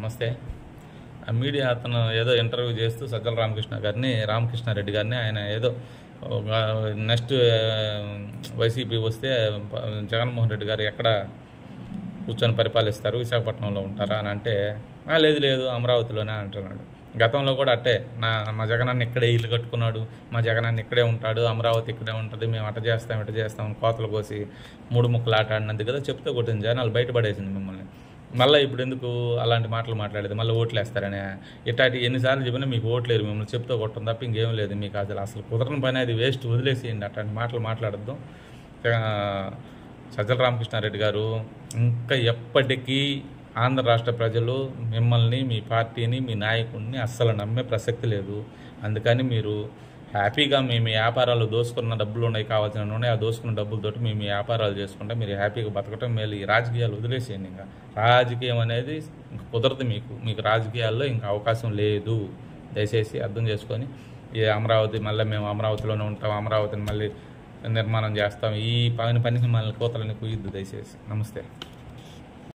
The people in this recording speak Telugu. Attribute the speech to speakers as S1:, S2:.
S1: నమస్తే. ఆ మీడియా అతను ఏదో ఇంటర్వ్యూ చేస్తూ సజ్జల రామకృష్ణారెడ్డి గారిని ఆయన ఏదో నెక్స్ట్ వైసీపీ వస్తే జగన్మోహన్ రెడ్డి గారు ఎక్కడ కూర్చొని పరిపాలిస్తారు, విశాఖపట్నంలో ఉంటారా అని అంటే, లేదు అమరావతిలోనే అంటున్నాడు. గతంలో కూడా అట్టే మా జగనన్న ఇక్కడే ఇల్లు కట్టుకున్నాడు, మా జగనన్న ఇక్కడే ఉంటాడు, అమరావతి ఇక్కడే ఉంటుంది, మేము అట చేస్తాం కోతలు కోసి 3 ముక్కలు ఆట ఆడినందుకు కదా చెప్తే కొట్టింది, జనాలు బయటపడేసింది మిమ్మల్ని. మళ్ళీ ఇప్పుడు ఎందుకు అలాంటి మాటలు మాట్లాడేది, మళ్ళీ ఓట్లు వేస్తారని. ఇట్లాంటి ఎన్నిసార్లు చెప్పినా మీకు ఓట్లేరు, మిమ్మల్ని చెప్తూ కొట్టడం తప్ప ఇంకేం లేదు మీకు. అసలు కుదరని పని, అది వేస్ట్, వదిలేసేయండి. అట్లాంటి మాటలు మాట్లాడద్దు. సజ్జల రామకృష్ణారెడ్డి గారు ఇంకా ఎప్పటికీ ఆంధ్ర రాష్ట్ర ప్రజలు మిమ్మల్ని, మీ పార్టీని, మీ నాయకుడిని అస్సలు నమ్మే ప్రసక్తి లేదు. అందుకని మీరు హ్యాపీగా మీ వ్యాపారాలు దోసుకున్న డబ్బులు ఉన్నాయి, కావాల్సిన ఉన్నాయి, ఆ దోసుకున్న డబ్బులతోటి మీ వ్యాపారాలు చేసుకుంటే మీరు హ్యాపీగా బతకటం మేలు. ఈ రాజకీయాలు వదిలేసేయండి. ఇంకా రాజకీయం అనేది కుదరదు మీకు రాజకీయాల్లో ఇంకా అవకాశం లేదు. దయచేసి అర్థం చేసుకొని ఈ అమరావతి మళ్ళీ మేము అమరావతిలోనే ఉంటాం, అమరావతిని మళ్ళీ నిర్మాణం చేస్తాం, ఈ పనికి మళ్ళీ కోతలని కుయ్యద్దు దయచేసి. నమస్తే.